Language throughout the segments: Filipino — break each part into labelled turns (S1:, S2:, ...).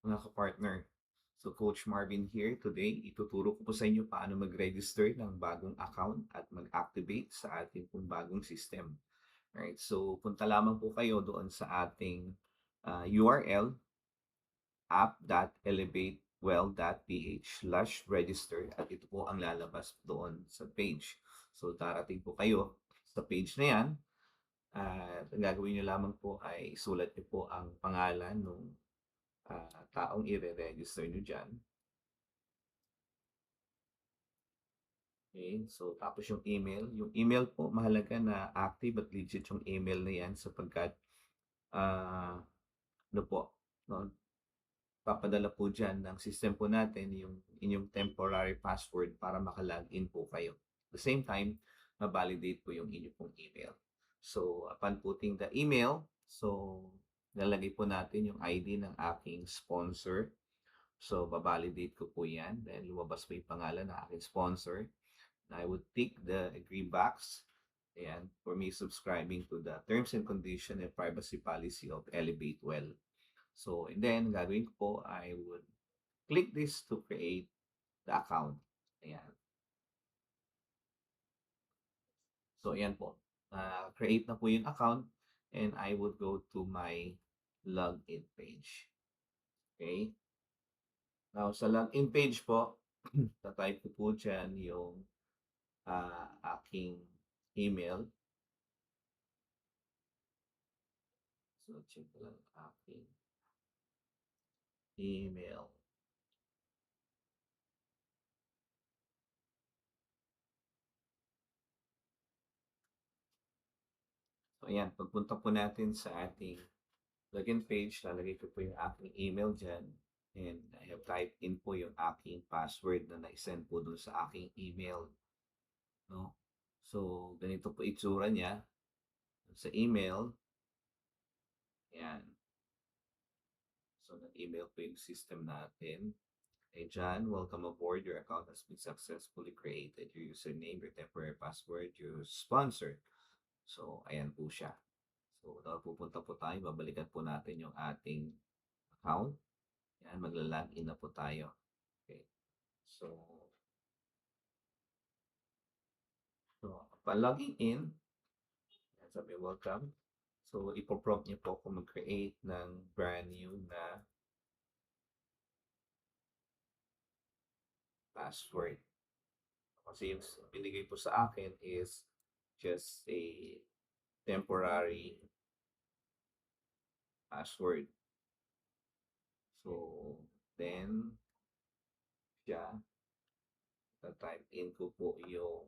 S1: Mga ka-partner. So, Coach Marvin here. Today, ituturo ko po sa inyo paano mag-register ng bagong account at mag-activate sa ating pong bagong system. Alright, so punta lamang po kayo doon sa ating URL app.elevatewell.ph/register at ito po ang lalabas doon sa page. So, darating po kayo sa page na yan at ang gagawin nyo lamang po ay isulat nyo po ang pangalan ng taong i-re-register nyo dyan. Okay, so tapos yung email. Yung email po, mahalaga na active at legit yung email na yan sapagkat, ah, ano po, no, papadala po dyan ng system po natin yung inyong temporary password para maka-login po kayo. At the same time, ma-validate po yung inyong pong email. So, upon putting the email, so, lalagay po natin yung ID ng aking sponsor. So, babalidate ko po yan. Then, lumabas po yung pangalan ng aking sponsor. I would tick the agree box. Ayan, for me subscribing to the terms and condition and privacy policy of Elevate Well. So, and then, gagawin ko po, I would click this to create the account. Ayan. So, ayan po. Create na po yung account and I would go to my login page. Okay? Now, sa login page po, tatype ko po dyan yung aking email. So, check ko lang aking email. So, ayan. Pagpunta po natin sa ating login page, lalagay ko po yung aking email dyan. And I have typed in po yung aking password na na-send po dun sa aking email. No? So, ganito po itsura niya sa email. Ayan. So, nag-email po yung system natin. Hey John, welcome aboard. Your account has been successfully created. Your username, your temporary password, your sponsor. So, ayan po siya. So, pupunta po tayo. Babalikan po natin yung ating account. Yan, magla-login na po tayo. Okay. So, pa-login in, yan, sabi welcome. So, ipoprompt niyo po kung mag-create ng brand new na password. Kasi yung binigay po sa akin is just a temporary password. So, then, siya, type in ko po yung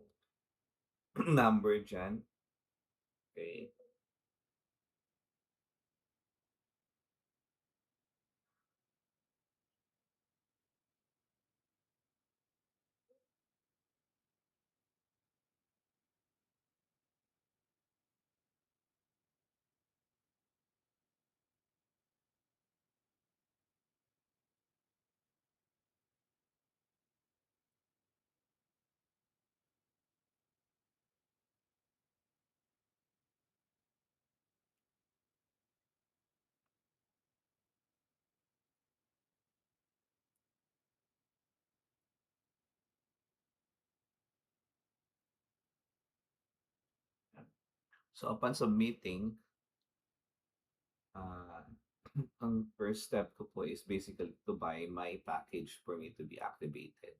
S1: number dyan. Okay. So, upon submitting, uh, ang first step ko po is basically to buy my package for me to be activated.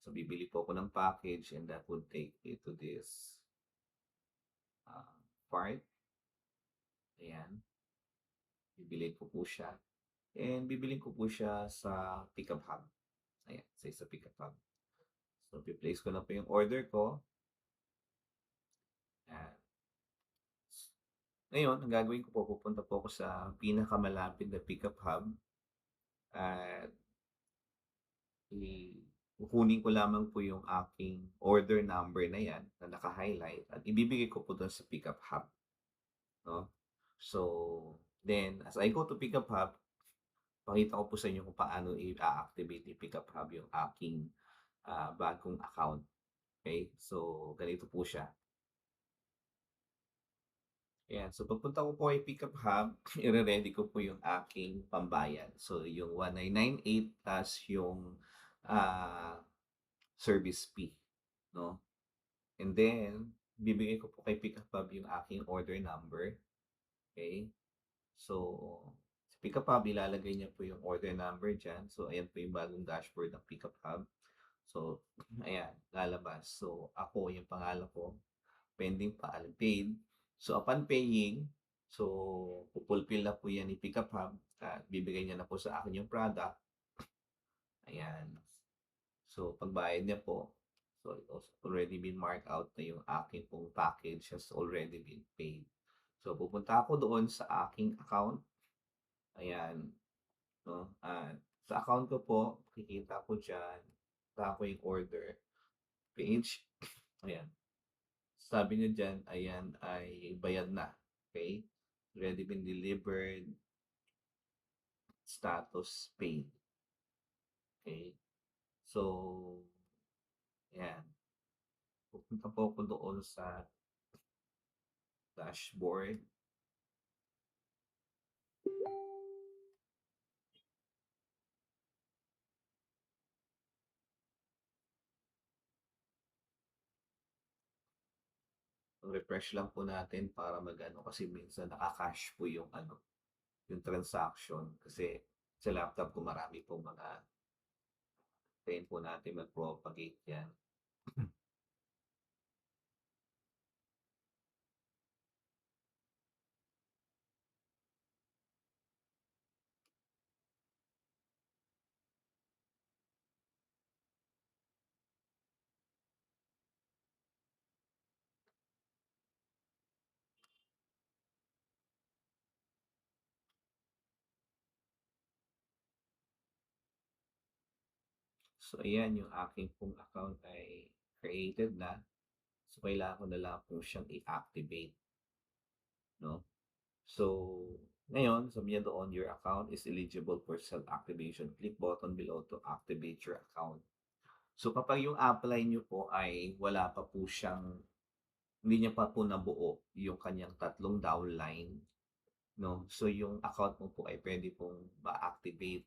S1: So, bibili po ako ng package and that would take me to this part. Ayan. Bibilin ko po siya. And bibilin ko po siya sa pickup hub. Ayan, sa pickup hub. So, place ko na po yung order ko. Ayan. Ngayon, ang gagawin ko po, pupunta po ako sa pinakamalapit na pickup hub at kukunin ko lamang po yung aking order number na yan na naka-highlight at ibibigay ko po doon sa pickup hub. No? So, then, as I go to pickup hub, pakita ko po sa inyo kung paano i-activate i-pickup hub yung aking bagong account. Okay? So, ganito po siya. Ayan, so pagpunta ko po kay Pickup Hub, ire-ready ko po yung aking pambayad. So yung 1998 ta's yung, ah, service fee, 'no? And then bibigay ko po kay Pickup Hub yung aking order number, okey? So, sa Pickup Hub ilalagay niya po yung order number diyan. So ayan po yung bagong dashboard ng Pickup Hub. So ayan, lalabas. So ako, yung pangalan ko, pending pa, unpaid. So upon paying, so fu-fulfill na po yan ni Pickup Hub at bibigay niya na po sa akin yung product, ayan. So pagbayad niya po, so it was already been marked out na yung aking pong package has already been paid. So pupunta ako doon sa aking account, ayan, 'no, at sa account ko po makikita ko diyan, punta ko yung order page, ayan. Sabi niya diyan, ayan ay bayad na, okay. Already been delivered, status paid, okay. So, ayan, pupunta po ako doon sa dashboard. Refresh lang po natin para mag-ano, kasi minsan naka-cache po yung ano, yung transaction kasi sa laptop ko marami pong mga hintayin po natin mag-propagate 'yan. So ayan, yung aking pong account ay created na. So kailangan ko na lang po siyang i-activate, 'no? So, ngayon sabi niya doon, "Your account is eligible for self-activation. Click button below to activate your account." So, kapag yung apply niyo po ay wala pa po siyang hindi niya pa po nabuo yung kanyang tatlong downline, 'no? So, yung account mo po ay puwede pong ma-activate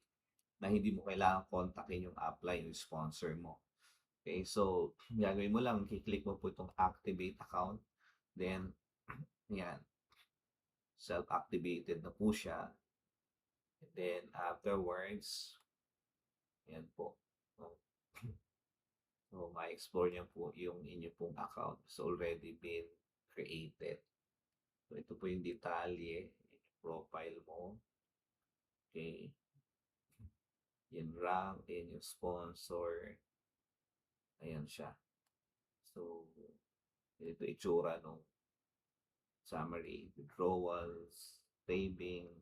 S1: na hindi mo kailangang kontakin yung apply yung sponsor mo. Okay, so gagawin mo lang, i-click mo po itong activate account, then 'yan, self-activated na po siya. And then afterwards, ayan po. So, so ma-explore niyo po yung inyo pong account. So already been created. So ito po yung detalye, yung profile mo. Okay. Yung rank, and yung sponsor. Ayan siya. So, ito itsura nung summary, withdrawals, savings.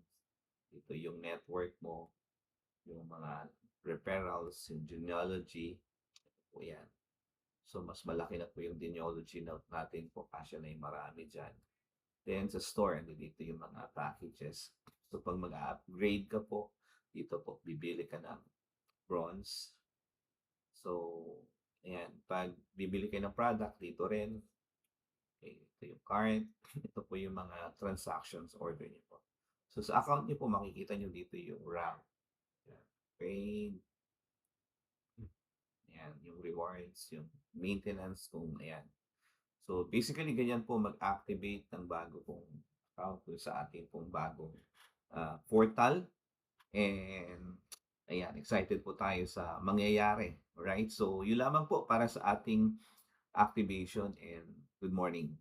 S1: Ito yung network mo, yung mga referrals, yung genealogy. Po yan. So, mas malaki na po yung genealogy note natin po kasi na yung marami dyan. Then, sa store, dito yung mga packages. So, pag mag-upgrade ka po, dito po, bibili ka ng bronze. So, ayan, pag bibili kayo ng product, dito rin. Okay, ito yung current. Ito po yung mga transactions order niyo po. So, sa account niyo po, makikita niyo dito yung RAM. Ayan, paid. Ayan, yung rewards, yung maintenance, kung ayan. So, basically ganyan po mag-activate ng bago pong account dun sa ating pong bagong, portal. And ayan, excited po tayo sa mangyayari, alright? So, yun lamang po para sa ating activation, and good morning.